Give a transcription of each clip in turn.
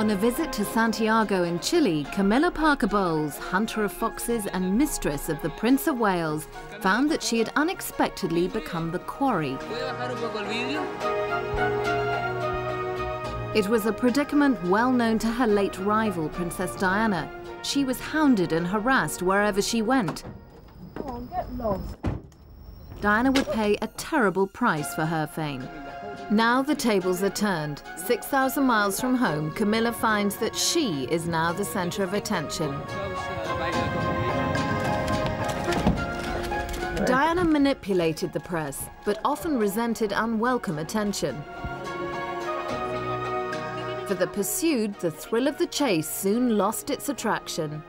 On a visit to Santiago in Chile, Camilla Parker-Bowles, hunter of foxes and mistress of the Prince of Wales, found that she had unexpectedly become the quarry. It was a predicament well known to her late rival, Princess Diana. She was hounded and harassed wherever she went. Come on, get lost. Diana would pay a terrible price for her fame. Now the tables are turned. 6,000 miles from home, Camilla finds that she is now the centre of attention. Diana manipulated the press, but often resented unwelcome attention. For the pursued, the thrill of the chase soon lost its attraction.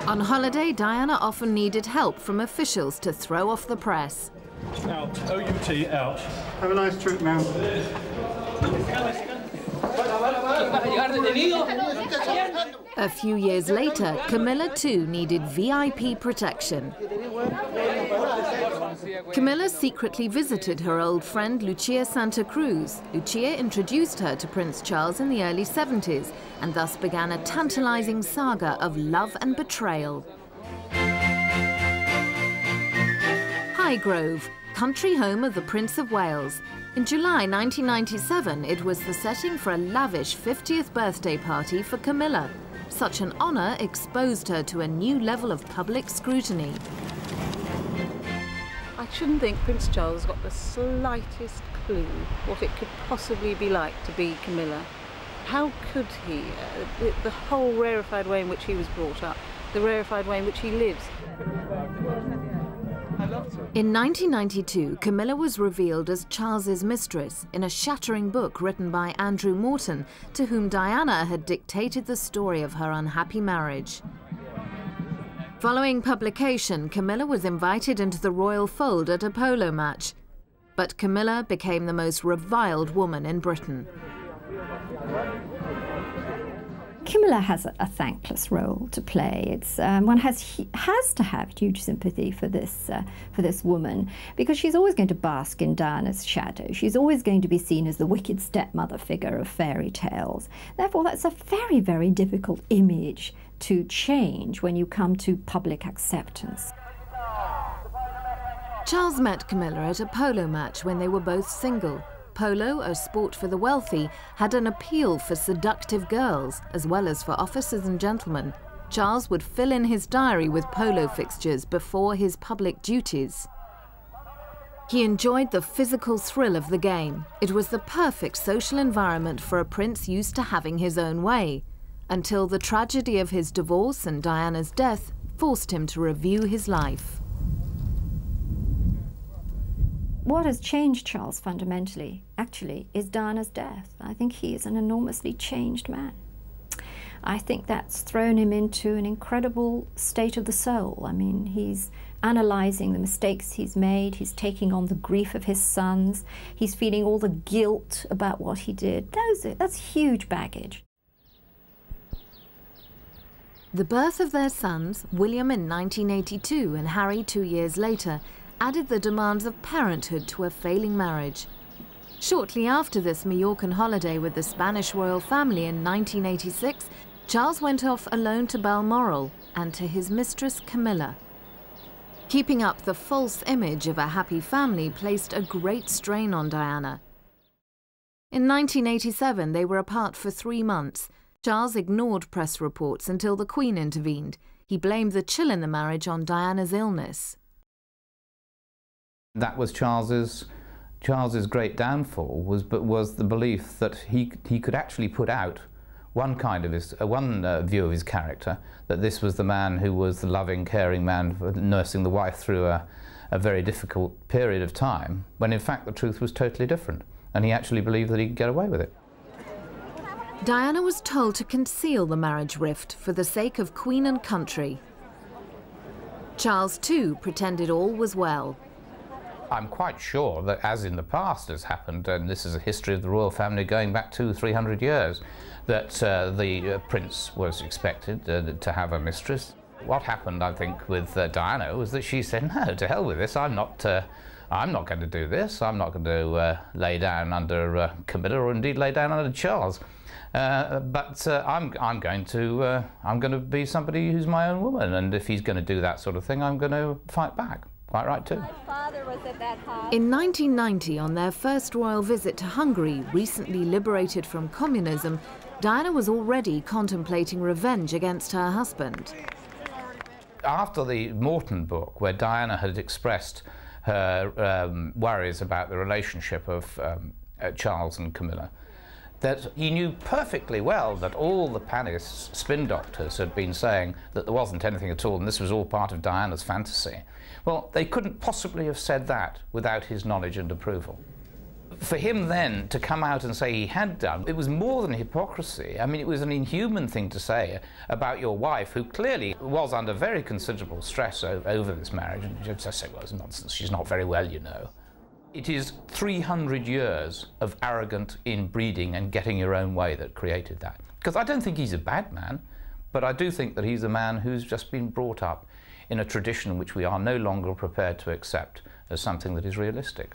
On holiday, Diana often needed help from officials to throw off the press. Out. O-U-T, out. Have a nice trip, ma'am. A few years later, Camilla too needed VIP protection. Camilla secretly visited her old friend Lucia Santa Cruz. Lucia introduced her to Prince Charles in the early 70s and thus began a tantalizing saga of love and betrayal. Highgrove, country home of the Prince of Wales. In July 1997, it was the setting for a lavish 50th birthday party for Camilla. Such an honour exposed her to a new level of public scrutiny. I shouldn't think Prince Charles got the slightest clue what it could possibly be like to be Camilla. How could he? The whole rarefied way in which he was brought up, the rarefied way in which he lives. In 1992, Camilla was revealed as Charles's mistress in a shattering book written by Andrew Morton, to whom Diana had dictated the story of her unhappy marriage. Following publication, Camilla was invited into the royal fold at a polo match. But Camilla became the most reviled woman in Britain. Camilla has a thankless role to play. It's one has to have huge sympathy for this woman, because she's always going to bask in Diana's shadow. She's always going to be seen as the wicked stepmother figure of fairy tales. Therefore, that's a very, very difficult image to change when you come to public acceptance. Charles met Camilla at a polo match when they were both single. Polo, a sport for the wealthy, had an appeal for seductive girls, as well as for officers and gentlemen. Charles would fill in his diary with polo fixtures before his public duties. He enjoyed the physical thrill of the game. It was the perfect social environment for a prince used to having his own way, until the tragedy of his divorce and Diana's death forced him to review his life. What has changed Charles fundamentally, actually, is Diana's death. I think he is an enormously changed man. I think that's thrown him into an incredible state of the soul. I mean, he's analysing the mistakes he's made, he's taking on the grief of his sons, he's feeling all the guilt about what he did. That's huge baggage. The birth of their sons, William in 1982 and Harry 2 years later, added the demands of parenthood to a failing marriage. Shortly after this Mallorcan holiday with the Spanish royal family in 1986, Charles went off alone to Balmoral and to his mistress Camilla. Keeping up the false image of a happy family placed a great strain on Diana. In 1987, they were apart for 3 months. Charles ignored press reports until the Queen intervened. He blamed the chill in the marriage on Diana's illness. That was Charles's great downfall, was the belief that he could actually put out one view of his character, that this was the man who was the loving, caring man nursing the wife through a very difficult period of time, when in fact the truth was totally different, and he actually believed that he could get away with it. Diana was told to conceal the marriage rift for the sake of Queen and country. Charles too pretended all was well. I'm quite sure that, as in the past has happened, and this is a history of the royal family going back 200–300 years, that the prince was expected to have a mistress. What happened, I think, with Diana was that she said, no, to hell with this, I'm not going to do this. I'm not going to lay down under Camilla or indeed lay down under Charles. But I'm going to be somebody who's my own woman, and if he's going to do that sort of thing, I'm going to fight back. Quite right too. My father was at that house. In 1990, on their first royal visit to Hungary, recently liberated from communism, Diana was already contemplating revenge against her husband. After the Morton book, where Diana had expressed her worries about the relationship of Charles and Camilla, that he knew perfectly well that all the Paris spin doctors had been saying that there wasn't anything at all and this was all part of Diana's fantasy. Well, they couldn't possibly have said that without his knowledge and approval. For him then to come out and say he had done, it was more than hypocrisy. I mean, it was an inhuman thing to say about your wife, who clearly was under very considerable stress over this marriage. And you just say, well, it's nonsense, she's not very well, you know. It is 300 years of arrogant inbreeding and getting your own way that created that. Because I don't think he's a bad man, but I do think that he's a man who's just been brought up in a tradition which we are no longer prepared to accept as something that is realistic.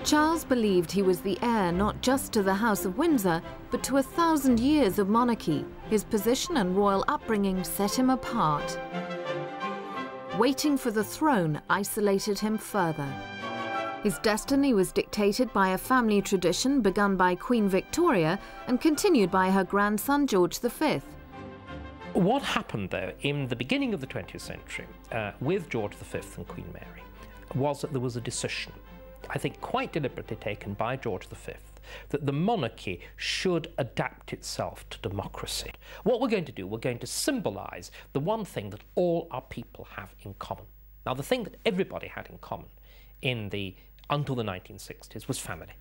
Charles believed he was the heir not just to the House of Windsor, but to 1,000 years of monarchy. His position and royal upbringing set him apart. Waiting for the throne isolated him further. His destiny was dictated by a family tradition begun by Queen Victoria and continued by her grandson George V. What happened, though, in the beginning of the 20th century with George V and Queen Mary was that there was a decision, I think quite deliberately taken by George V, that the monarchy should adapt itself to democracy. What we're going to do, we're going to symbolise the one thing that all our people have in common. Now, the thing that everybody had in common until the 1960s was family.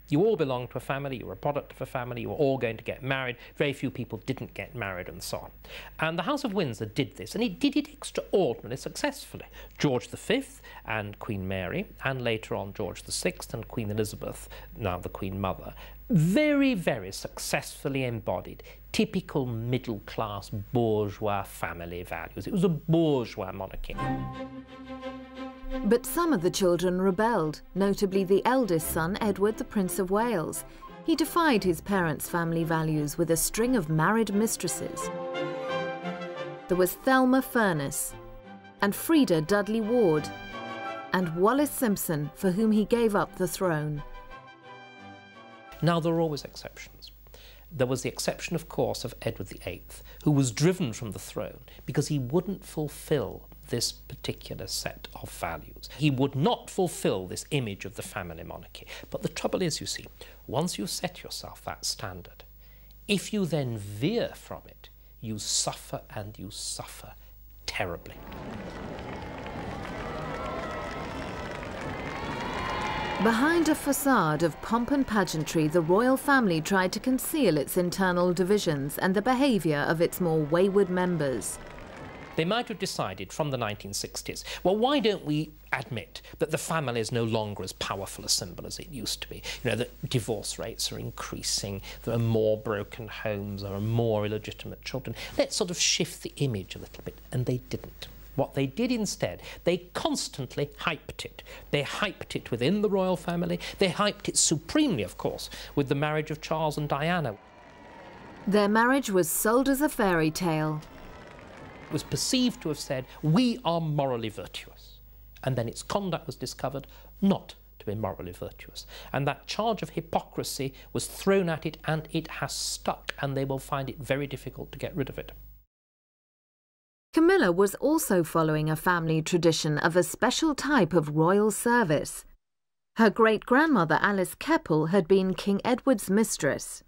You all belonged to a family, you were a product of a family, you were all going to get married. Very few people didn't get married and so on. And the House of Windsor did this, and it did it extraordinarily successfully. George V and Queen Mary, and later on George VI and Queen Elizabeth, now the Queen Mother, very, very successfully embodied typical middle-class bourgeois family values. It was a bourgeois monarchy. But some of the children rebelled, notably the eldest son, Edward, the Prince of Wales. He defied his parents' family values with a string of married mistresses. There was Thelma Furness, and Frida Dudley Ward, and Wallis Simpson, for whom he gave up the throne. Now, there are always exceptions. There was the exception, of course, of Edward VIII, who was driven from the throne because he wouldn't fulfil this particular set of values. He would not fulfill this image of the family monarchy. But the trouble is, you see, once you set yourself that standard, if you then veer from it, you suffer, and you suffer terribly. Behind a facade of pomp and pageantry, the royal family tried to conceal its internal divisions and the behaviour of its more wayward members. They might have decided from the 1960s, well, why don't we admit that the family is no longer as powerful a symbol as it used to be? You know, that divorce rates are increasing, there are more broken homes, there are more illegitimate children. Let's sort of shift the image a little bit, and they didn't. What they did instead, they constantly hyped it. They hyped it within the royal family. They hyped it supremely, of course, with the marriage of Charles and Diana. Their marriage was sold as a fairy tale. It was perceived to have said, we are morally virtuous. And then its conduct was discovered not to be morally virtuous. And that charge of hypocrisy was thrown at it, and it has stuck, and they will find it very difficult to get rid of it. Camilla was also following a family tradition of a special type of royal service. Her great-grandmother Alice Keppel had been King Edward's mistress.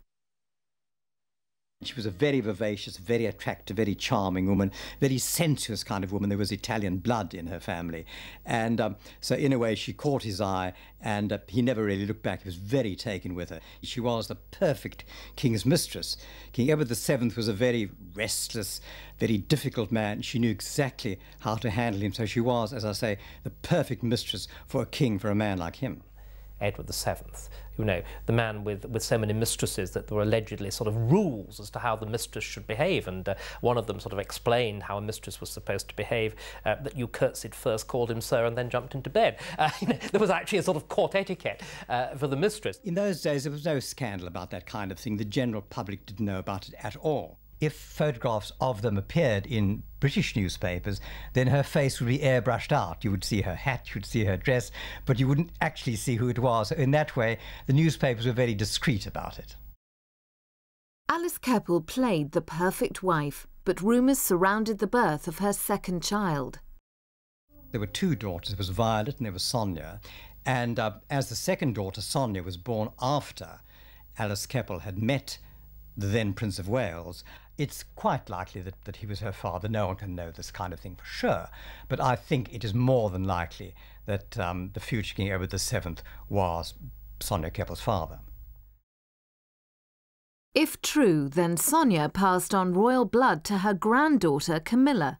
She was a very vivacious, very attractive, very charming woman, very sensuous kind of woman. There was Italian blood in her family. And so in a way she caught his eye, and he never really looked back. He was very taken with her. She was the perfect king's mistress. King Edward VII was a very restless, very difficult man. She knew exactly how to handle him. So she was, as I say, the perfect mistress for a king, for a man like him. Edward VII. You know, the man with so many mistresses that there were allegedly sort of rules as to how the mistress should behave, and one of them sort of explained how a mistress was supposed to behave, that you curtsied first, called him sir, and then jumped into bed. You know, there was actually a sort of court etiquette for the mistress. In those days, there was no scandal about that kind of thing. The general public didn't know about it at all. If photographs of them appeared in British newspapers, then her face would be airbrushed out. You would see her hat, you would see her dress, but you wouldn't actually see who it was. In that way, the newspapers were very discreet about it. Alice Keppel played the perfect wife, but rumours surrounded the birth of her second child. There were two daughters. There was Violet and there was Sonia. And as the second daughter, Sonia, was born after Alice Keppel had met the then Prince of Wales, it's quite likely that he was her father. No one can know this kind of thing for sure, but I think it is more than likely that the future King Edward VII was Sonia Keppel's father. If true, then Sonia passed on royal blood to her granddaughter Camilla.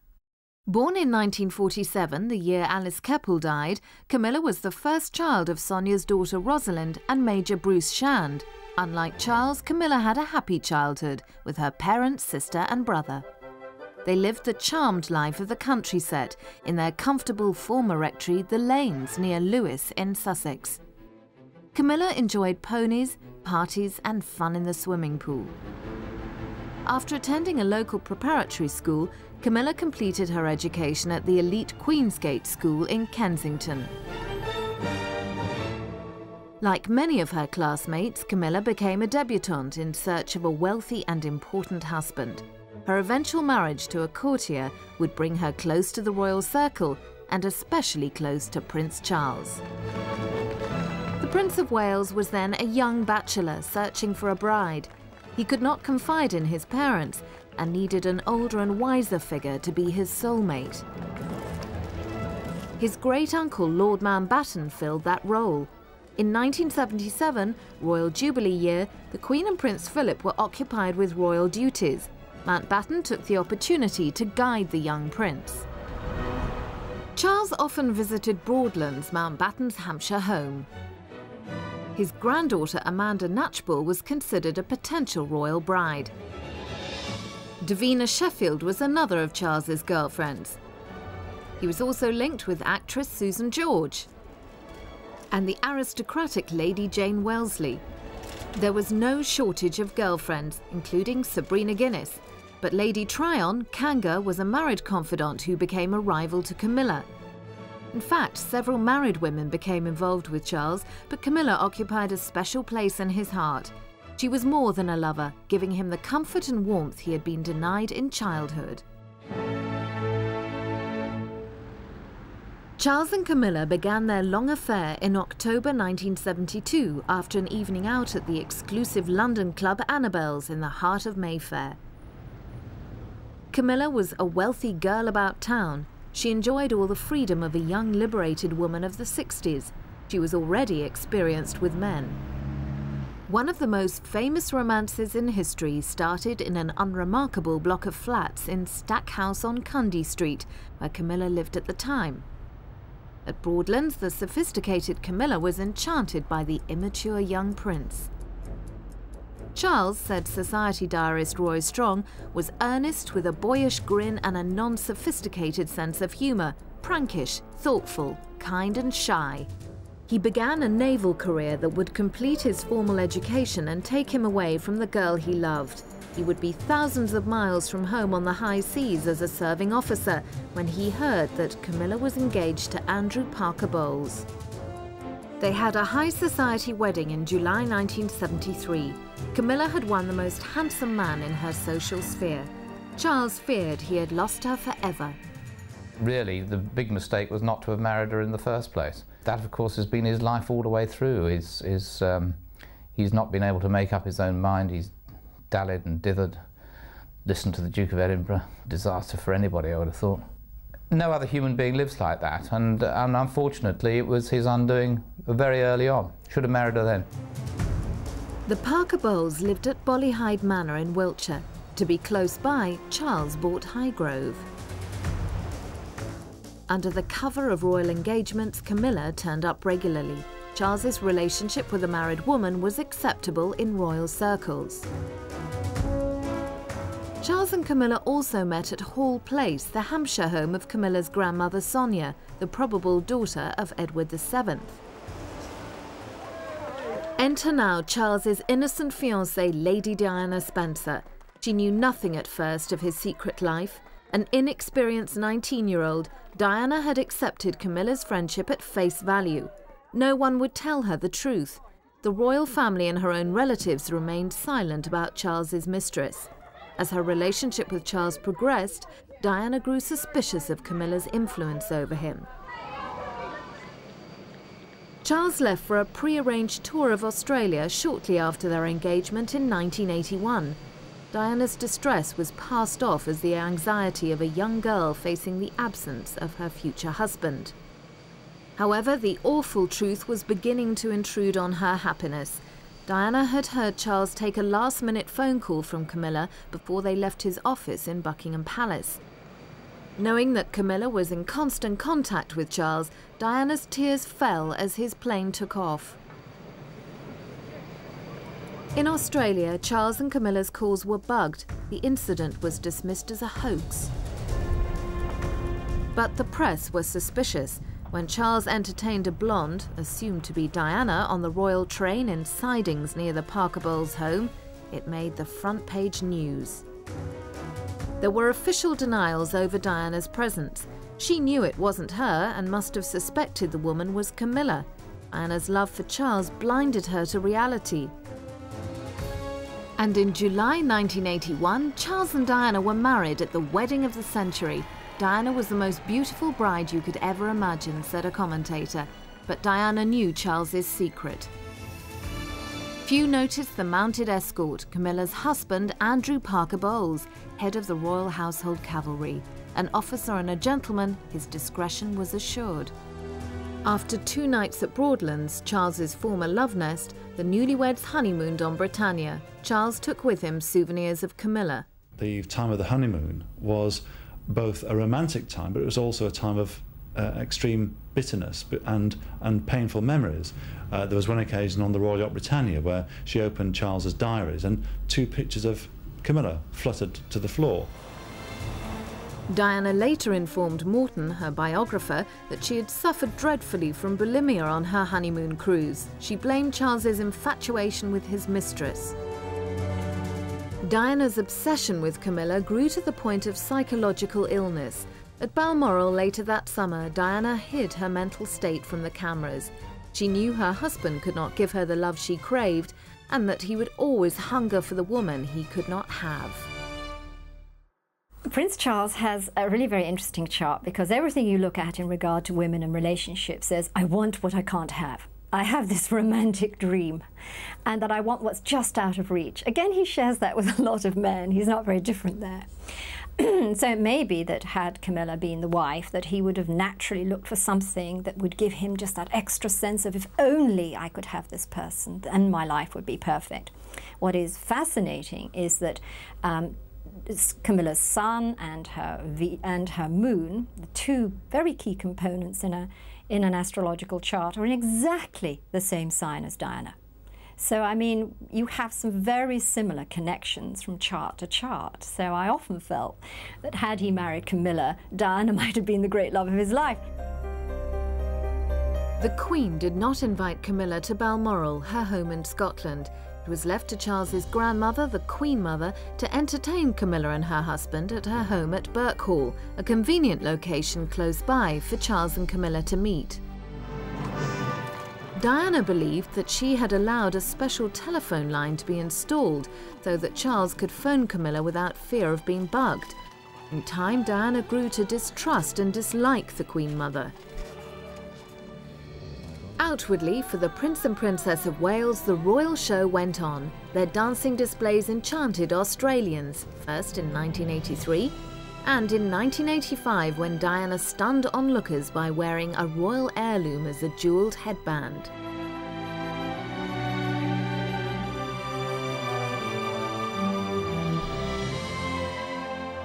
Born in 1947, the year Alice Keppel died, Camilla was the first child of Sonia's daughter Rosalind and Major Bruce Shand. Unlike Charles, Camilla had a happy childhood with her parents, sister and brother. They lived the charmed life of the country set in their comfortable former rectory, the Lanes, near Lewes in Sussex. Camilla enjoyed ponies, parties and fun in the swimming pool. After attending a local preparatory school, Camilla completed her education at the elite Queensgate School in Kensington. Like many of her classmates, Camilla became a debutante in search of a wealthy and important husband. Her eventual marriage to a courtier would bring her close to the royal circle and especially close to Prince Charles. The Prince of Wales was then a young bachelor searching for a bride. He could not confide in his parents and needed an older and wiser figure to be his soulmate. His great-uncle Lord Mountbatten filled that role. In 1977, Royal Jubilee year, the Queen and Prince Philip were occupied with royal duties. Mountbatten took the opportunity to guide the young prince. Charles often visited Broadlands, Mountbatten's Hampshire home. His granddaughter Amanda Knatchbull was considered a potential royal bride. Davina Sheffield was another of Charles's girlfriends. He was also linked with actress Susan George and the aristocratic Lady Jane Wellesley. There was no shortage of girlfriends, including Sabrina Guinness, but Lady Tryon, Kanga, was a married confidant who became a rival to Camilla. In fact, several married women became involved with Charles, but Camilla occupied a special place in his heart. She was more than a lover, giving him the comfort and warmth he had been denied in childhood. Charles and Camilla began their long affair in October 1972 after an evening out at the exclusive London club Annabelle's in the heart of Mayfair. Camilla was a wealthy girl about town. She enjoyed all the freedom of a young liberated woman of the 60s. She was already experienced with men. One of the most famous romances in history started in an unremarkable block of flats in Stackhouse on Cundy Street, where Camilla lived at the time. At Broadlands, the sophisticated Camilla was enchanted by the immature young prince. Charles, said society diarist Roy Strong, was earnest with a boyish grin and a non-sophisticated sense of humour, prankish, thoughtful, kind and shy. He began a naval career that would complete his formal education and take him away from the girl he loved. He would be thousands of miles from home on the high seas as a serving officer when he heard that Camilla was engaged to Andrew Parker-Bowles. They had a high society wedding in July 1973. Camilla had won the most handsome man in her social sphere. Charles feared he had lost her forever. Really, the big mistake was not to have married her in the first place. That, of course, has been his life all the way through. He's not been able to make up his own mind. He's dallied and dithered, listened to the Duke of Edinburgh. Disaster for anybody, I would have thought. No other human being lives like that, and unfortunately it was his undoing very early on. Should have married her then. The Parker-Bowles lived at Bollyhide Manor in Wiltshire. To be close by, Charles bought Highgrove. Under the cover of royal engagements, Camilla turned up regularly. Charles's relationship with a married woman was acceptable in royal circles. Charles and Camilla also met at Hall Place, the Hampshire home of Camilla's grandmother Sonia, the probable daughter of Edward VII. Enter now Charles's innocent fiancée, Lady Diana Spencer. She knew nothing at first of his secret life. An inexperienced 19-year-old, Diana had accepted Camilla's friendship at face value. No one would tell her the truth. The royal family and her own relatives remained silent about Charles's mistress. As her relationship with Charles progressed, Diana grew suspicious of Camilla's influence over him. Charles left for a pre-arranged tour of Australia shortly after their engagement in 1981. Diana's distress was passed off as the anxiety of a young girl facing the absence of her future husband. However, the awful truth was beginning to intrude on her happiness. Diana had heard Charles take a last-minute phone call from Camilla before they left his office in Buckingham Palace. Knowing that Camilla was in constant contact with Charles, Diana's tears fell as his plane took off. In Australia, Charles and Camilla's calls were bugged. The incident was dismissed as a hoax. But the press was suspicious. When Charles entertained a blonde, assumed to be Diana, on the royal train in sidings near the Parker-Bowles home, it made the front page news. There were official denials over Diana's presence. She knew it wasn't her and must have suspected the woman was Camilla. Diana's love for Charles blinded her to reality. And in July 1981, Charles and Diana were married at the wedding of the century. Diana was the most beautiful bride you could ever imagine, said a commentator, but Diana knew Charles's secret. Few noticed the mounted escort, Camilla's husband, Andrew Parker-Bowles, head of the Royal Household Cavalry. An officer and a gentleman, his discretion was assured. After 2 nights at Broadlands, Charles's former love nest, the newlyweds honeymooned on Britannia. Charles took with him souvenirs of Camilla. The time of the honeymoon was both a romantic time, but it was also a time of extreme bitterness and painful memories. There was one occasion on the Royal Yacht Britannia where she opened Charles's diaries and 2 pictures of Camilla fluttered to the floor. Diana later informed Morton, her biographer, that she had suffered dreadfully from bulimia on her honeymoon cruise. She blamed Charles's infatuation with his mistress. Diana's obsession with Camilla grew to the point of psychological illness. At Balmoral later that summer, Diana hid her mental state from the cameras. She knew her husband could not give her the love she craved, and that he would always hunger for the woman he could not have. Prince Charles has a really very interesting chart, because everything you look at in regard to women and relationships says, I want what I can't have. I have this romantic dream, and that I want what's just out of reach. Again, he shares that with a lot of men. He's not very different there. So it may be that had Camilla been the wife, that he would have naturally looked for something that would give him just that extra sense of, if only I could have this person, then my life would be perfect. What is fascinating is that Camilla's sun and her moon, the 2 very key components in an astrological chart, are in exactly the same sign as Diana. So, I mean, you have some very similar connections from chart to chart. So I often felt that had he married Camilla, Diana might have been the great love of his life. The Queen did not invite Camilla to Balmoral, her home in Scotland. It was left to Charles's grandmother, the Queen Mother, to entertain Camilla and her husband at her home at Birkhall, a convenient location close by for Charles and Camilla to meet. Diana believed that she had allowed a special telephone line to be installed so that Charles could phone Camilla without fear of being bugged. In time, Diana grew to distrust and dislike the Queen Mother. Outwardly, for the Prince and Princess of Wales, the royal show went on. Their dancing displays enchanted Australians, first in 1983, and in 1985 when Diana stunned onlookers by wearing a royal heirloom as a jewelled headband.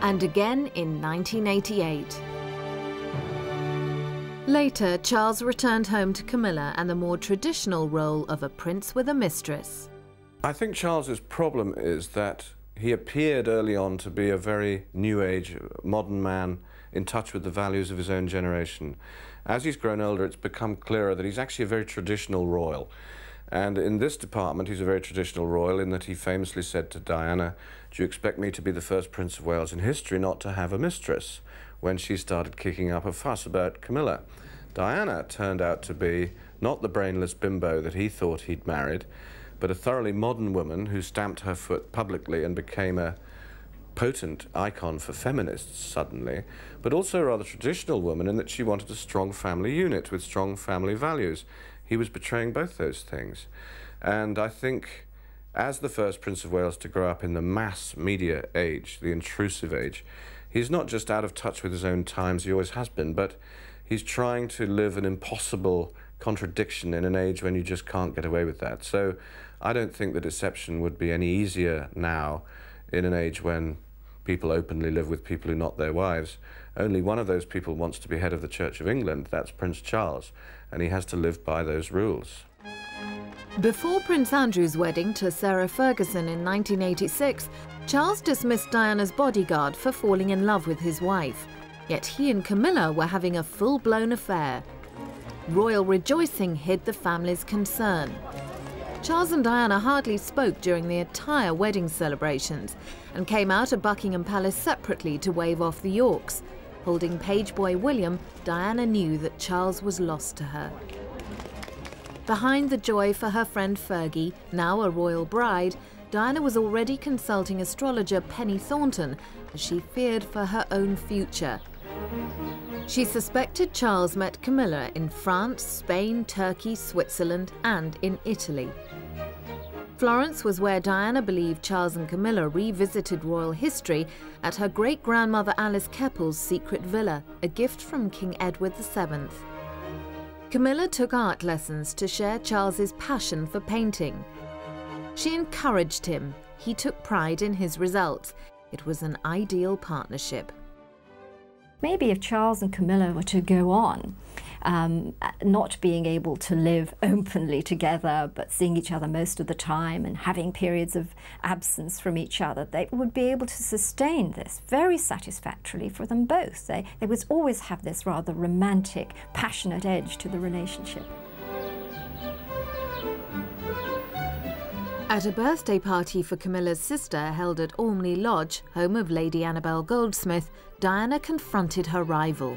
And again in 1988. Later, Charles returned home to Camilla and the more traditional role of a prince with a mistress. I think Charles's problem is that he appeared early on to be a very new age, modern man in touch with the values of his own generation. As he's grown older, it's become clearer that he's actually a very traditional royal. And in this department, he's a very traditional royal in that he famously said to Diana, "Do you expect me to be the first Prince of Wales in history not to have a mistress?" when she started kicking up a fuss about Camilla. Diana turned out to be not the brainless bimbo that he thought he'd married, but a thoroughly modern woman who stamped her foot publicly and became a potent icon for feminists suddenly, but also a rather traditional woman in that she wanted a strong family unit with strong family values. He was betraying both those things. And I think as the first Prince of Wales to grow up in the mass media age, the intrusive age, he's not just out of touch with his own times, he always has been, but he's trying to live an impossible contradiction in an age when you just can't get away with that. So I don't think the deception would be any easier now in an age when people openly live with people who are not their wives. Only one of those people wants to be head of the Church of England, that's Prince Charles, and he has to live by those rules. Before Prince Andrew's wedding to Sarah Ferguson in 1986, Charles dismissed Diana's bodyguard for falling in love with his wife. Yet he and Camilla were having a full-blown affair. Royal rejoicing hid the family's concern. Charles and Diana hardly spoke during the entire wedding celebrations and came out of Buckingham Palace separately to wave off the Yorks. Holding page boy William, Diana knew that Charles was lost to her. Behind the joy for her friend Fergie, now a royal bride, Diana was already consulting astrologer Penny Thornton as she feared for her own future. She suspected Charles met Camilla in France, Spain, Turkey, Switzerland, and in Italy. Florence was where Diana believed Charles and Camilla revisited royal history at her great-grandmother Alice Keppel's secret villa, a gift from King Edward VII. Camilla took art lessons to share Charles's passion for painting. She encouraged him. He took pride in his results. It was an ideal partnership. Maybe if Charles and Camilla were to go on, not being able to live openly together, but seeing each other most of the time and having periods of absence from each other, they would be able to sustain this very satisfactorily for them both. They would always have this rather romantic, passionate edge to the relationship. At a birthday party for Camilla's sister held at Ormley Lodge, home of Lady Annabel Goldsmith, Diana confronted her rival.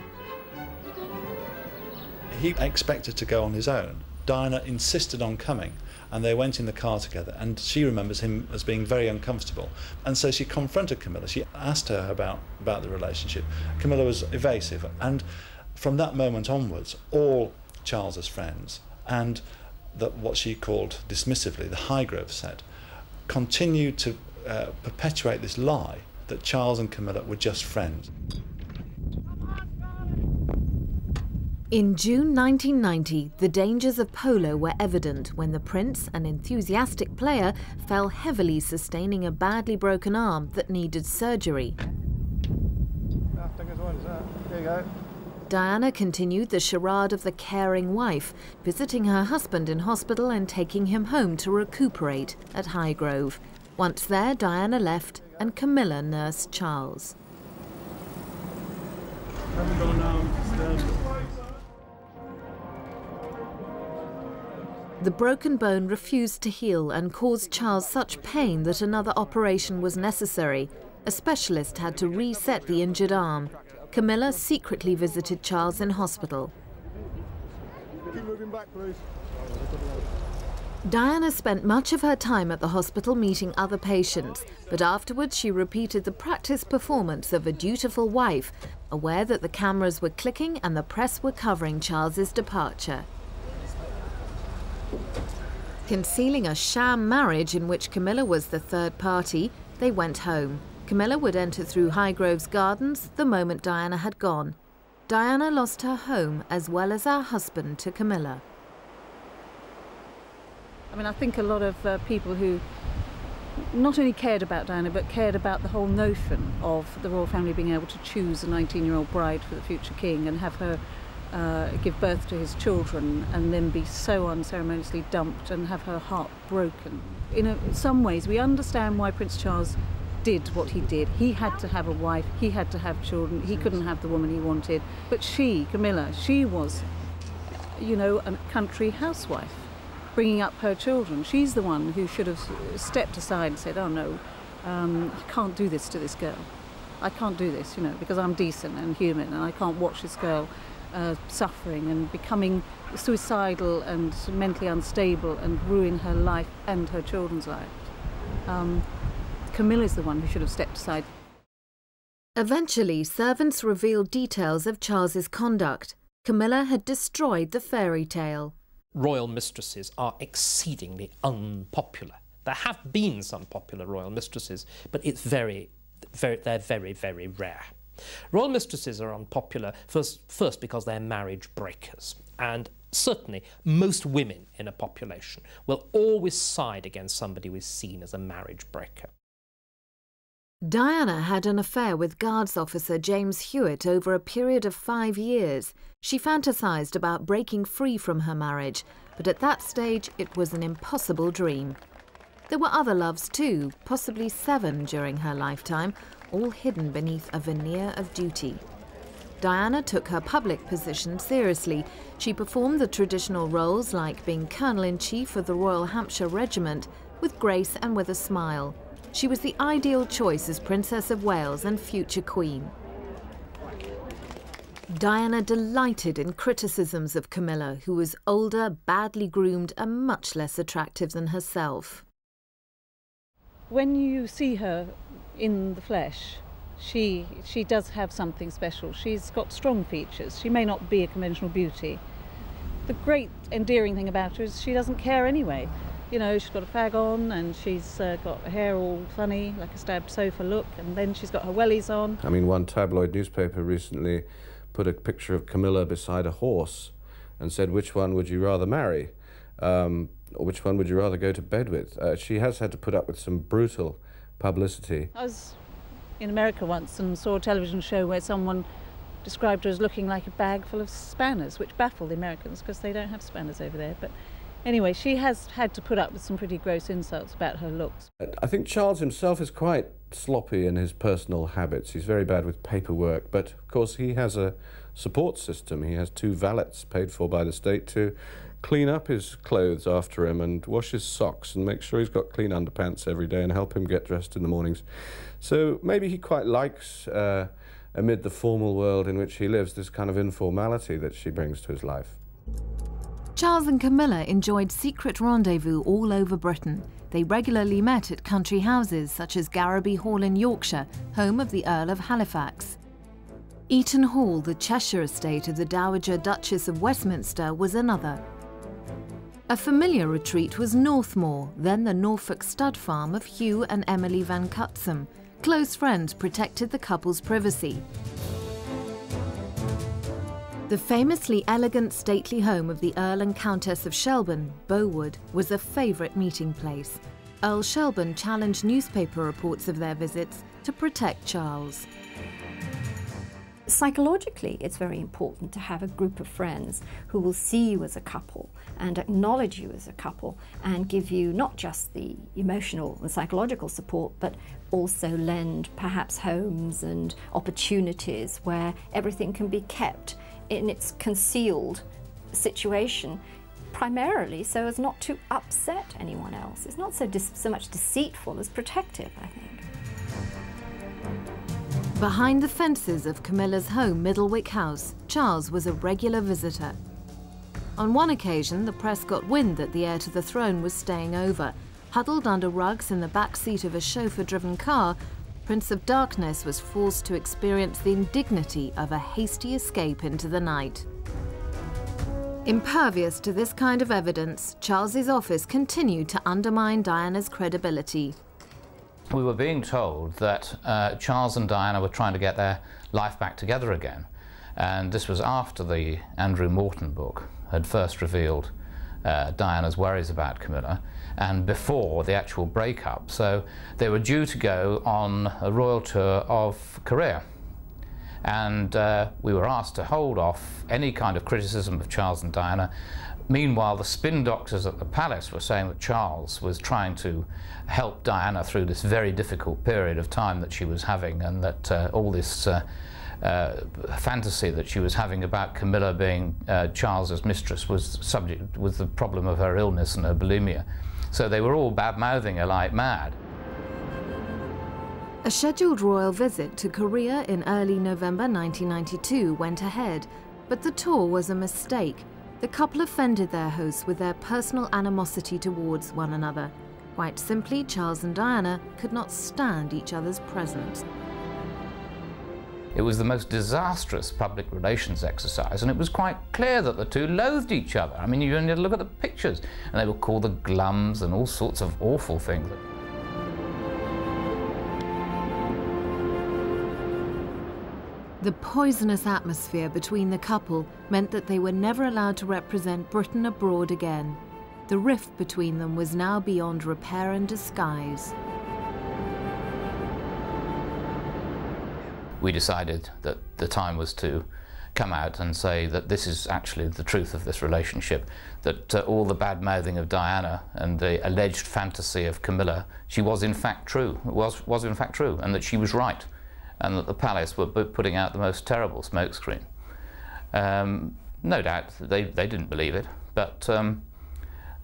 He expected to go on his own. Diana insisted on coming, and they went in the car together, and she remembers him as being very uncomfortable. And so she confronted Camilla. She asked her about the relationship. Camilla was evasive, and from that moment onwards, all Charles's friends and what she called dismissively the Highgrove set continued to perpetuate this lie that Charles and Camilla were just friends. In June 1990, the dangers of polo were evident when the prince, an enthusiastic player, fell heavily, sustaining a badly broken arm that needed surgery. There you go. Diana continued the charade of the caring wife, visiting her husband in hospital and taking him home to recuperate at Highgrove. Once there, Diana left and Camilla nursed Charles. The broken bone refused to heal and caused Charles such pain that another operation was necessary. A specialist had to reset the injured arm. Camilla secretly visited Charles in hospital. Keep moving back, please. Diana spent much of her time at the hospital meeting other patients, but afterwards she repeated the practice performance of a dutiful wife, aware that the cameras were clicking and the press were covering Charles's departure. Concealing a sham marriage in which Camilla was the third party, they went home. Camilla would enter through Highgrove's gardens the moment Diana had gone. Diana lost her home as well as her husband to Camilla. I mean, I think a lot of people who not only cared about Diana, but cared about the whole notion of the royal family being able to choose a 19-year-old bride for the future king and have her give birth to his children and then be so unceremoniously dumped and have her heart broken. In some ways, we understand why Prince Charles did what he did. He had to have a wife, he had to have children, he couldn't have the woman he wanted. But she, Camilla, she was, you know, a country housewife, bringing up her children. She's the one who should have stepped aside and said, oh no, I can't do this to this girl. I can't do this, you know, because I'm decent and human and I can't watch this girl suffering and becoming suicidal and mentally unstable and ruin her life and her children's lives. Camilla's the one who should have stepped aside. Eventually, servants revealed details of Charles's conduct. Camilla had destroyed the fairy tale. Royal mistresses are exceedingly unpopular. There have been some popular royal mistresses, but they're very, very rare. Royal mistresses are unpopular first because they're marriage breakers, and certainly most women in a population will always side against somebody who is seen as a marriage breaker. Diana had an affair with Guards officer James Hewitt over a period of 5 years. She fantasized about breaking free from her marriage, but at that stage it was an impossible dream. There were other loves too, possibly 7 during her lifetime, all hidden beneath a veneer of duty. Diana took her public position seriously. She performed the traditional roles like being Colonel-in-Chief of the Royal Hampshire Regiment with grace and with a smile. She was the ideal choice as Princess of Wales and future Queen. Diana delighted in criticisms of Camilla, who was older, badly groomed and much less attractive than herself. When you see her in the flesh, she does have something special. She's got strong features. She may not be a conventional beauty. The great endearing thing about her is she doesn't care anyway. You know, she's got a fag on and she's got her hair all funny, like a stabbed sofa look, and then she's got her wellies on. I mean, one tabloid newspaper recently put a picture of Camilla beside a horse and said, which one would you rather marry? Or which one would you rather go to bed with? She has had to put up with some brutal publicity. I was in America once and saw a television show where someone described her as looking like a bag full of spanners, which baffled the Americans because they don't have spanners over there. But anyway, she has had to put up with some pretty gross insults about her looks. I think Charles himself is quite sloppy in his personal habits. He's very bad with paperwork, but of course he has a support system. He has 2 valets paid for by the state to clean up his clothes after him and wash his socks and make sure he's got clean underpants every day and help him get dressed in the mornings. So maybe he quite likes, amid the formal world in which he lives, this kind of informality that she brings to his life. Charles and Camilla enjoyed secret rendezvous all over Britain. They regularly met at country houses such as Garraby Hall in Yorkshire, home of the Earl of Halifax. Eaton Hall, the Cheshire estate of the Dowager Duchess of Westminster, was another. A familiar retreat was Northmoor, then the Norfolk stud farm of Hugh and Emily Van Cutsum. Close friends protected the couple's privacy. The famously elegant, stately home of the Earl and Countess of Shelburne, Bowood, was a favourite meeting place. Earl Shelburne challenged newspaper reports of their visits to protect Charles. Psychologically, it's very important to have a group of friends who will see you as a couple and acknowledge you as a couple and give you not just the emotional and psychological support, but also lend perhaps homes and opportunities where everything can be kept in its concealed situation, primarily so as not to upset anyone else. It's not so much deceitful as protective, I think. Behind the fences of Camilla's home, Middlewick House, Charles was a regular visitor. On one occasion, the press got wind that the heir to the throne was staying over. Huddled under rugs in the back seat of a chauffeur-driven car, Prince of Darkness was forced to experience the indignity of a hasty escape into the night. Impervious to this kind of evidence, Charles's office continued to undermine Diana's credibility. We were being told that Charles and Diana were trying to get their life back together again, and this was after the Andrew Morton book had first revealed Diana's worries about Camilla, and before the actual breakup. So they were due to go on a royal tour of Korea. and we were asked to hold off any kind of criticism of Charles and Diana. Meanwhile, the spin doctors at the palace were saying that Charles was trying to help Diana through this very difficult period of time that she was having, and that all this fantasy that she was having about Camilla being Charles's mistress was the problem of her illness and her bulimia. So they were all bad-mouthing her like mad. A scheduled royal visit to Korea in early November 1992 went ahead, but the tour was a mistake. The couple offended their hosts with their personal animosity towards one another. Quite simply, Charles and Diana could not stand each other's presence. It was the most disastrous public relations exercise, and it was quite clear that the two loathed each other. I mean, you only had to look at the pictures, and they were called the Glums and all sorts of awful things. The poisonous atmosphere between the couple meant that they were never allowed to represent Britain abroad again. The rift between them was now beyond repair and disguise. We decided that the time was to come out and say that this is actually the truth of this relationship, that all the bad-mouthing of Diana and the alleged fantasy of Camilla, she was in fact true, was in fact true, and that she was right, and that the palace were putting out the most terrible smokescreen. No doubt they didn't believe it, but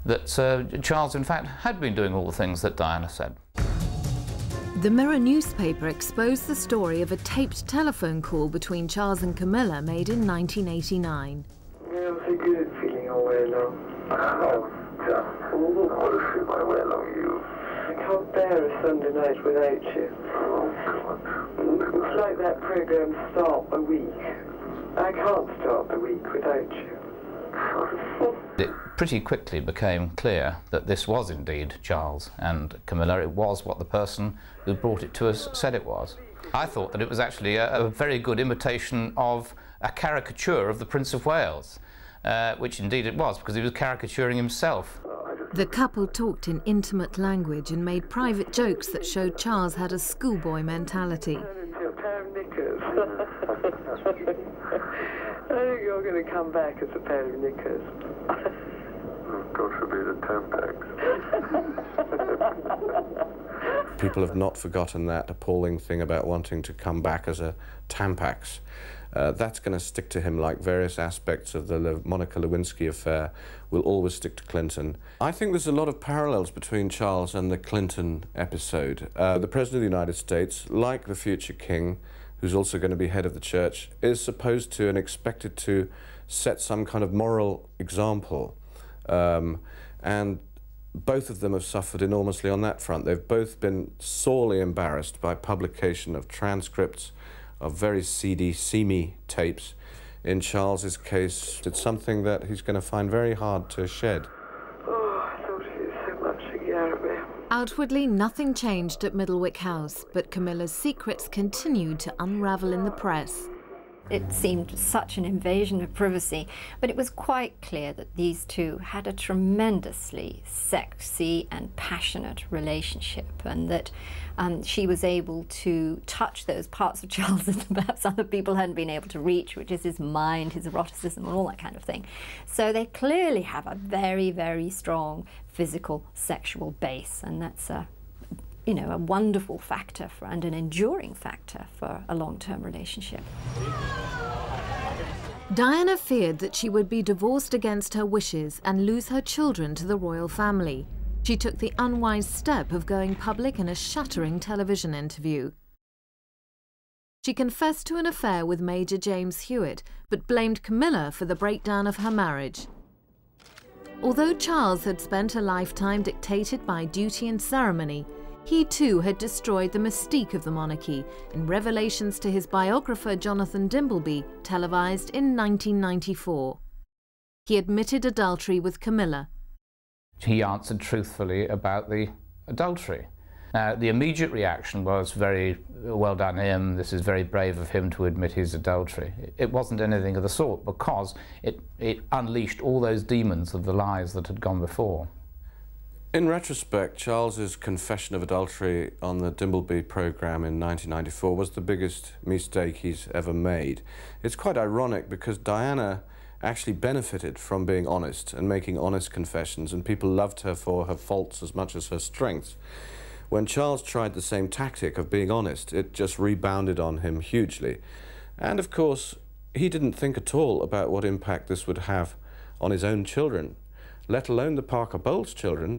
that Charles in fact had been doing all the things that Diana said. The Mirror newspaper exposed the story of a taped telephone call between Charles and Camilla made in 1989. Yeah, it was a good feeling all the way along. Oh, just what a feeling my way along you. I can't bear a Sunday night without you. Oh, God. It's like that program Stop a Week. I can't start the week without you. It pretty quickly became clear that this was indeed Charles and Camilla. It was what the person who brought it to us said it was. I thought that it was actually a very good imitation of a caricature of the Prince of Wales, which indeed it was, because he was caricaturing himself. The couple talked in intimate language and made private jokes that showed Charles had a schoolboy mentality. I think you're going to come back as a pair of knickers. God forbid a Tampax. People have not forgotten that appalling thing about wanting to come back as a Tampax. That's going to stick to him, like various aspects of the Monica Lewinsky affair will always stick to Clinton. I think there's a lot of parallels between Charles and the Clinton episode. The President of the United States, like the future king, who's also going to be head of the church, is supposed to and expected to set some kind of moral example. And both of them have suffered enormously on that front. They've both been sorely embarrassed by publication of transcripts of very seamy tapes. In Charles's case, it's something that he's going to find very hard to shed. Oh, I thought he was so much again of me. Outwardly, nothing changed at Middlewick House, but Camilla's secrets continued to unravel in the press. It seemed such an invasion of privacy, but it was quite clear that these two had a tremendously sexy and passionate relationship, and that she was able to touch those parts of Charles that perhaps other people hadn't been able to reach, which is his mind, his eroticism, and all that kind of thing. So they clearly have a very, very strong physical, sexual base, and that's a wonderful factor and an enduring factor for a long-term relationship. Diana feared that she would be divorced against her wishes and lose her children to the royal family. She took the unwise step of going public in a shattering television interview. She confessed to an affair with Major James Hewitt, but blamed Camilla for the breakdown of her marriage. Although Charles had spent a lifetime dictated by duty and ceremony, he too had destroyed the mystique of the monarchy in revelations to his biographer Jonathan Dimbleby, televised in 1994. He admitted adultery with Camilla. He answered truthfully about the adultery. Now, the immediate reaction was very well done him, this is very brave of him to admit his adultery. It wasn't anything of the sort, because it unleashed all those demons of the lies that had gone before. In retrospect, Charles's confession of adultery on the Dimbleby programme in 1994 was the biggest mistake he's ever made. It's quite ironic because Diana actually benefited from being honest and making honest confessions, and people loved her for her faults as much as her strengths. When Charles tried the same tactic of being honest, it just rebounded on him hugely. And of course, he didn't think at all about what impact this would have on his own children, let alone the Parker-Bowles children.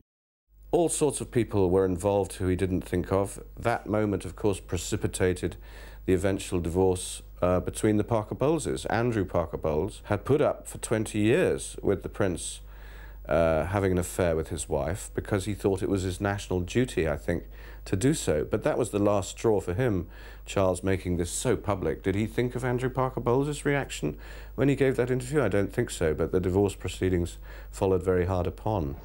All sorts of people were involved who he didn't think of. That moment, of course, precipitated the eventual divorce between the Parker-Bowleses. Andrew Parker-Bowles had put up for 20 years with the Prince having an affair with his wife because he thought it was his national duty, I think, to do so. But that was the last straw for him, Charles making this so public. Did he think of Andrew Parker-Bowles' reaction when he gave that interview? I don't think so, but the divorce proceedings followed very hard upon.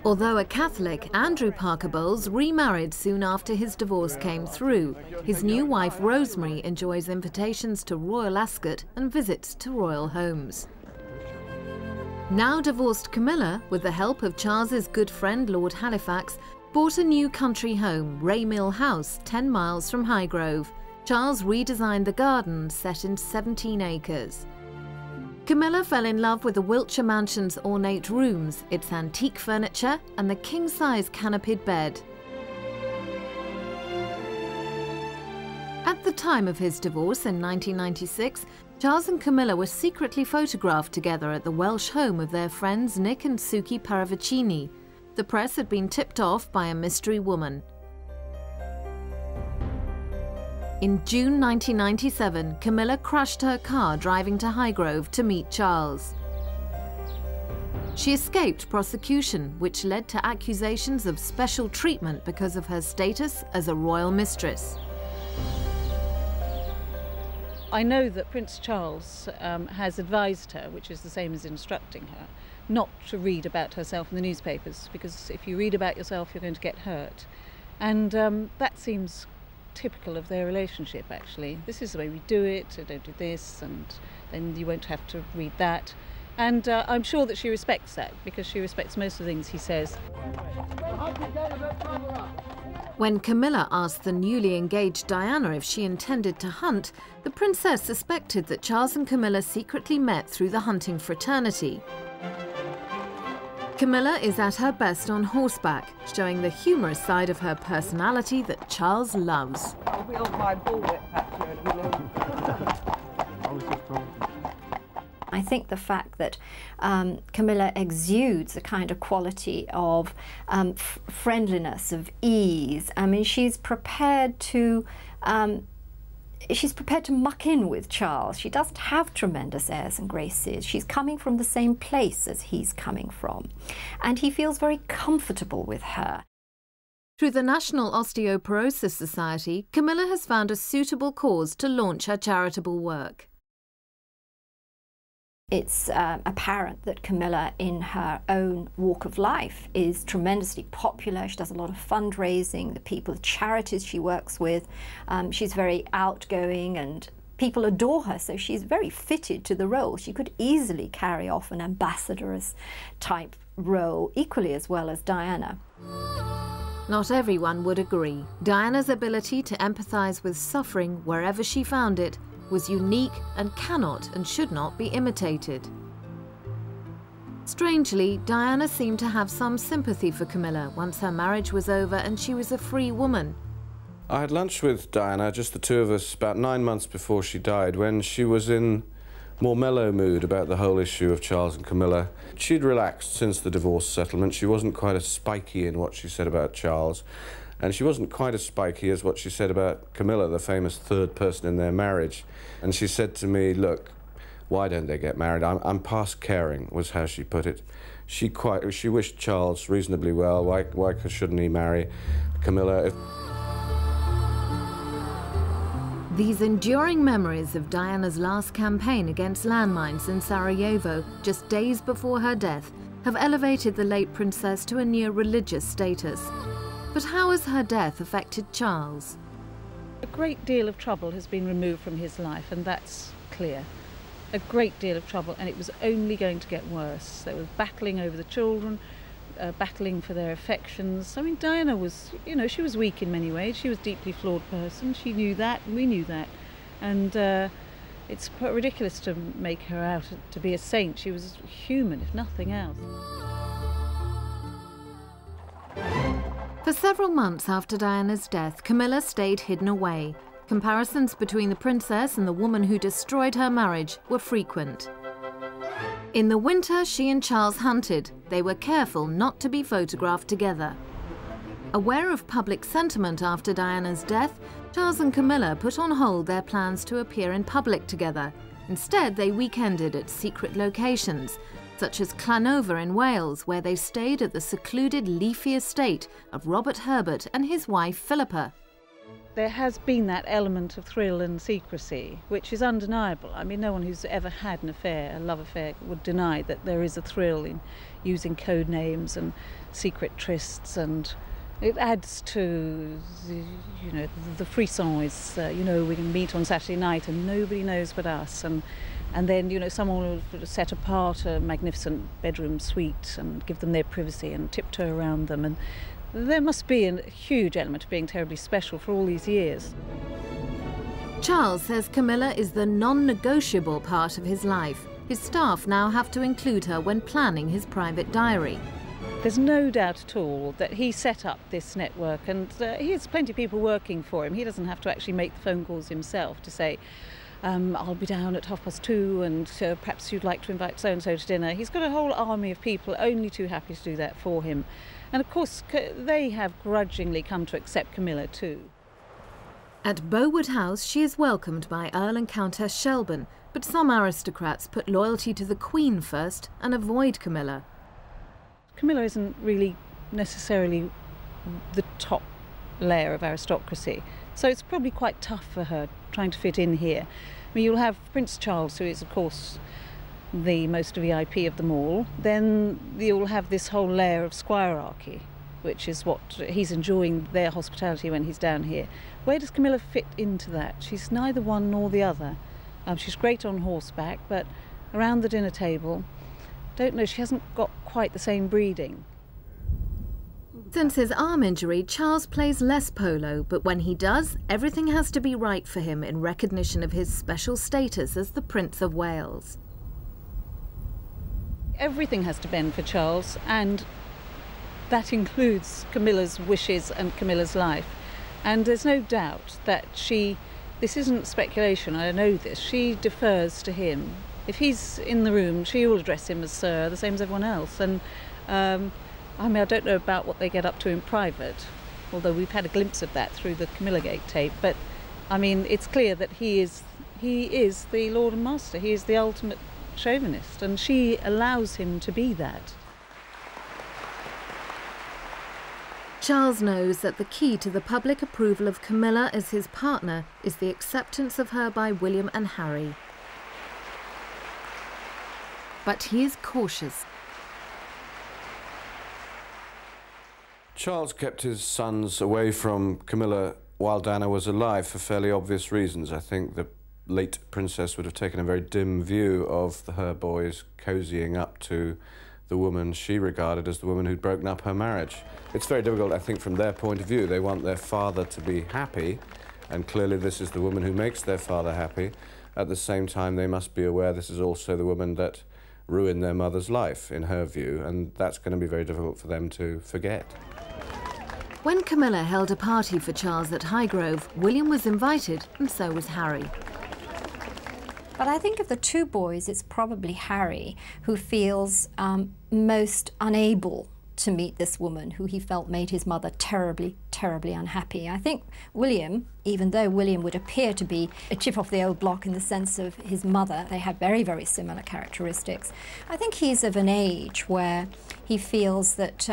Although a Catholic, Andrew Parker-Bowles remarried soon after his divorce came through. His new wife, Rosemary, enjoys invitations to Royal Ascot and visits to royal homes. Now divorced Camilla, with the help of Charles's good friend Lord Halifax, bought a new country home, Raymill House, 10 miles from Highgrove. Charles redesigned the garden, set in 17 acres. Camilla fell in love with the Wiltshire mansion's ornate rooms, its antique furniture and the king-size canopied bed. At the time of his divorce in 1996, Charles and Camilla were secretly photographed together at the Welsh home of their friends Nick and Suki Paravicini. The press had been tipped off by a mystery woman. In June 1997, Camilla crashed her car driving to Highgrove to meet Charles. She escaped prosecution, which led to accusations of special treatment because of her status as a royal mistress. I know that Prince Charles has advised her, which is the same as instructing her, not to read about herself in the newspapers, because if you read about yourself, you're going to get hurt. And that seems typical of their relationship, actually. This is the way we do it, so don't do this, and then you won't have to read that. And I'm sure that she respects that, because she respects most of the things he says. When Camilla asked the newly engaged Diana if she intended to hunt, the princess suspected that Charles and Camilla secretly met through the hunting fraternity. Camilla is at her best on horseback, showing the humorous side of her personality that Charles loves. I think the fact that Camilla exudes a kind of quality of friendliness, of ease. I mean, she's prepared to muck in with Charles. She doesn't have tremendous airs and graces. She's coming from the same place as he's coming from. And he feels very comfortable with her. Through the National Osteoporosis Society, Camilla has found a suitable cause to launch her charitable work. It's apparent that Camilla, in her own walk of life, is tremendously popular. She does a lot of fundraising, the charities she works with. She's very outgoing and people adore her, so she's very fitted to the role. She could easily carry off an ambassadoress type role equally as well as Diana. Not everyone would agree. Diana's ability to empathise with suffering wherever she found it was unique and cannot and should not be imitated. Strangely, Diana seemed to have some sympathy for Camilla once her marriage was over and she was a free woman. I had lunch with Diana, just the two of us, about 9 months before she died, when she was in more mellow mood about the whole issue of Charles and Camilla. She'd relaxed since the divorce settlement. She wasn't quite as spiky in what she said about Charles, and she wasn't quite as spiky as what she said about Camilla, the famous third person in their marriage. And she said to me, look, why don't they get married? I'm past caring, was how she put it. She wished Charles reasonably well. Why shouldn't he marry Camilla? These enduring memories of Diana's last campaign against landmines in Sarajevo, just days before her death, have elevated the late princess to a near religious status. But how has her death affected Charles? A great deal of trouble has been removed from his life, and that's clear. A great deal of trouble, and it was only going to get worse. They were battling over the children. battling for their affections. I mean, Diana was, you know, she was weak in many ways. She was a deeply flawed person. She knew that, and we knew that. And it's ridiculous to make her out to be a saint. She was human, if nothing else. For several months after Diana's death, Camilla stayed hidden away. Comparisons between the princess and the woman who destroyed her marriage were frequent. In the winter, she and Charles hunted. They were careful not to be photographed together. Aware of public sentiment after Diana's death, Charles and Camilla put on hold their plans to appear in public together. Instead, they weekended at secret locations, such as Llanover in Wales, where they stayed at the secluded leafy estate of Robert Herbert and his wife Philippa. There has been that element of thrill and secrecy, which is undeniable. I mean, no one who's ever had an affair, a love affair, would deny that there is a thrill in using code names and secret trysts, and it adds to, you know, the frisson is, you know, we can meet on Saturday night and nobody knows but us, and then, you know, someone will set apart a magnificent bedroom suite and give them their privacy and tiptoe around them, and there must be a huge element of being terribly special for all these years. Charles says Camilla is the non-negotiable part of his life. His staff now have to include her when planning his private diary. There's no doubt at all that he set up this network, and he has plenty of people working for him. He doesn't have to actually make the phone calls himself to say, I'll be down at 2:30 and perhaps you'd like to invite so-and-so to dinner. He's got a whole army of people only too happy to do that for him. And of course, they have grudgingly come to accept Camilla too. At Bowood House, she is welcomed by Earl and Countess Shelburne, but some aristocrats put loyalty to the Queen first and avoid Camilla. Camilla isn't really necessarily the top layer of aristocracy, so it's probably quite tough for her trying to fit in here. I mean, you'll have Prince Charles, who is, of course, the most VIP of them all. Then you'll have this whole layer of squirearchy, which is what he's enjoying their hospitality when he's down here. Where does Camilla fit into that? She's neither one nor the other. She's great on horseback, but around the dinner table, don't know, she hasn't got quite the same breeding. Since his arm injury, Charles plays less polo, but when he does, everything has to be right for him in recognition of his special status as the Prince of Wales. Everything has to bend for Charles, and that includes Camilla's wishes and Camilla's life. And there's no doubt that this isn't speculation, I know this, she defers to him. If he's in the room, she will address him as Sir, the same as everyone else. And I mean, I don't know about what they get up to in private, although we've had a glimpse of that through the Camilla Gate tape. But I mean, it's clear that he is the Lord and Master. He is the ultimate chauvinist, and she allows him to be that. Charles knows that the key to the public approval of Camilla as his partner is the acceptance of her by William and Harry. But he is cautious. Charles kept his sons away from Camilla while Diana was alive for fairly obvious reasons. I think the late princess would have taken a very dim view of her boys cozying up to the woman she regarded as the woman who'd broken up her marriage. It's very difficult, I think, from their point of view. They want their father to be happy, and clearly this is the woman who makes their father happy. At the same time, they must be aware this is also the woman that ruined their mother's life, in her view, and that's going to be very difficult for them to forget. When Camilla held a party for Charles at Highgrove, William was invited, and so was Harry. But I think of the two boys, it's probably Harry who feels most unable to meet this woman who he felt made his mother terribly, terribly unhappy. I think William, even though William would appear to be a chip off the old block in the sense of his mother, they had very, very similar characteristics. I think he's of an age where he feels that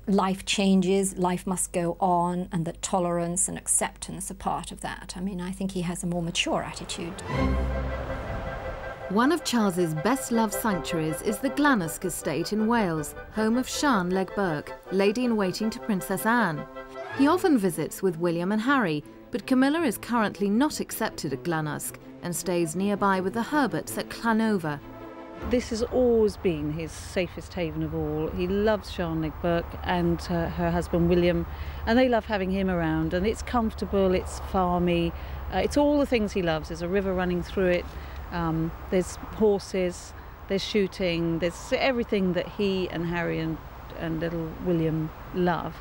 life changes, life must go on, and that tolerance and acceptance are part of that. I mean, I think he has a more mature attitude. One of Charles's best-loved sanctuaries is the Glanusk estate in Wales, home of Siân Leg-Burke, lady-in-waiting to Princess Anne. He often visits with William and Harry, but Camilla is currently not accepted at Glanusk and stays nearby with the Herberts at Llanover. This has always been his safest haven of all. He loves Charlotte Burke and her husband William, and they love having him around, and it's comfortable, it's farmy, it's all the things he loves. There's a river running through it, there's horses, there's shooting, there's everything that he and Harry and little William love.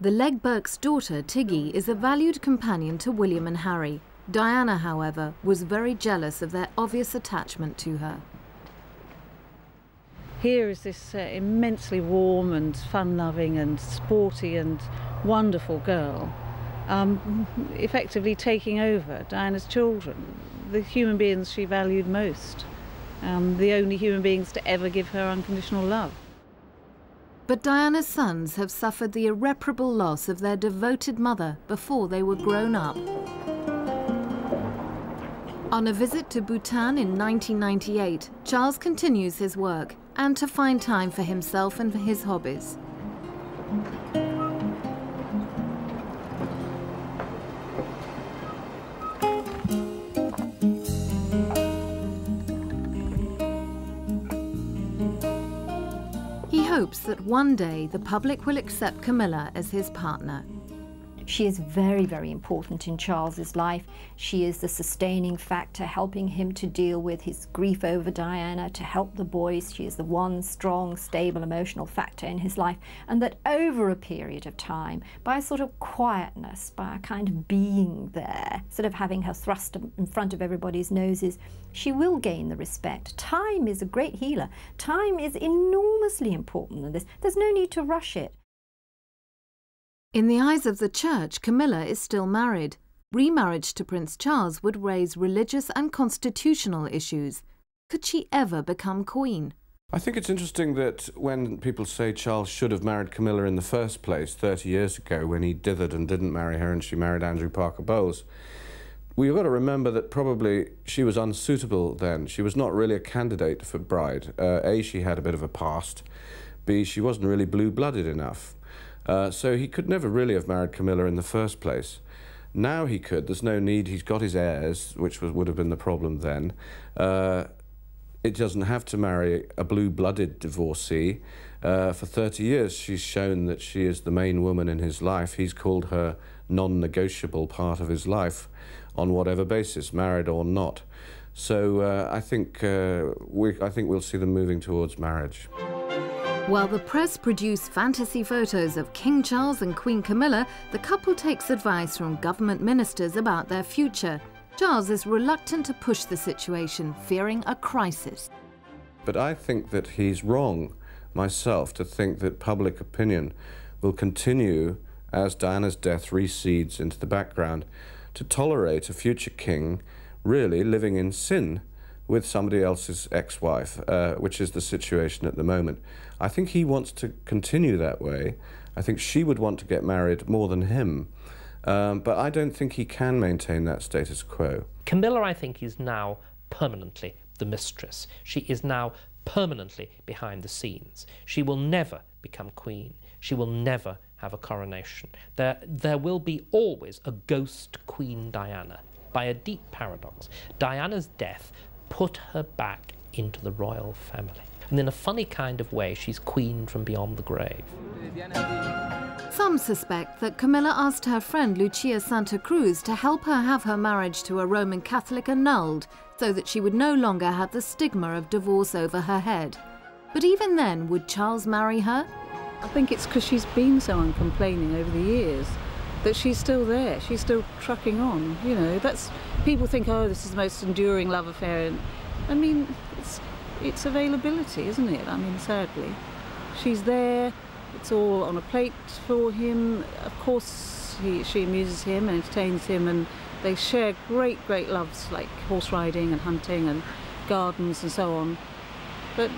The Legge-Burke's daughter, Tiggy, is a valued companion to William and Harry. Diana, however, was very jealous of their obvious attachment to her. Here is this immensely warm and fun-loving and sporty and wonderful girl, effectively taking over Diana's children, the human beings she valued most, the only human beings to ever give her unconditional love. But Diana's sons have suffered the irreparable loss of their devoted mother before they were grown up. On a visit to Bhutan in 1998, Charles continues his work and to find time for himself and for his hobbies. He hopes that one day the public will accept Camilla as his partner. She is very, very important in Charles's life. She is the sustaining factor, helping him to deal with his grief over Diana, to help the boys. She is the one strong, stable, emotional factor in his life. And that over a period of time, by a sort of quietness, by a kind of being there, instead of having her thrust in front of everybody's noses, she will gain the respect. Time is a great healer. Time is enormously important in this. There's no need to rush it. In the eyes of the Church, Camilla is still married. Remarriage to Prince Charles would raise religious and constitutional issues. Could she ever become queen? I think it's interesting that when people say Charles should have married Camilla in the first place 30 years ago, when he dithered and didn't marry her and she married Andrew Parker-Bowles, we've got to remember that probably she was unsuitable then. She was not really a candidate for bride. A, she had a bit of a past. B, she wasn't really blue-blooded enough. So he could never really have married Camilla in the first place. Now he could. There's no need. He's got his heirs, which would have been the problem then. It doesn't have to marry a blue-blooded divorcee. For 30 years, she's shown that she is the main woman in his life. He's called her non-negotiable part of his life on whatever basis, married or not. So I think we'll see them moving towards marriage. While the press produce fantasy photos of King Charles and Queen Camilla, the couple takes advice from government ministers about their future. Charles is reluctant to push the situation, fearing a crisis. But I think that he's wrong, myself, to think that public opinion will continue, as Diana's death recedes into the background, to tolerate a future king really living in sin with somebody else's ex-wife, which is the situation at the moment. I think he wants to continue that way. I think she would want to get married more than him. But I don't think he can maintain that status quo. Camilla, I think, is now permanently the mistress. She is now permanently behind the scenes. She will never become queen. She will never have a coronation. There will be always a ghost Queen Diana. By a deep paradox, Diana's death put her back into the royal family. And in a funny kind of way, she's queen from beyond the grave. Some suspect that Camilla asked her friend Lucia Santa Cruz to help her have her marriage to a Roman Catholic annulled so that she would no longer have the stigma of divorce over her head. But even then, would Charles marry her? I think it's because she's been so uncomplaining over the years that she's still there, she's still trucking on, you know. That's, people think, oh, this is the most enduring love affair. And, I mean, it's availability, isn't it? I mean, sadly. She's there, it's all on a plate for him. Of course, she amuses him and entertains him, and they share great, great loves like horse riding and hunting and gardens and so on. But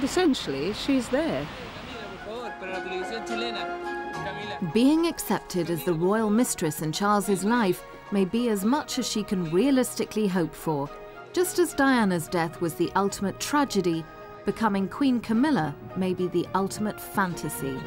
essentially, she's there. Being accepted as the royal mistress in Charles's life may be as much as she can realistically hope for. Just as Diana's death was the ultimate tragedy, becoming Queen Camilla may be the ultimate fantasy.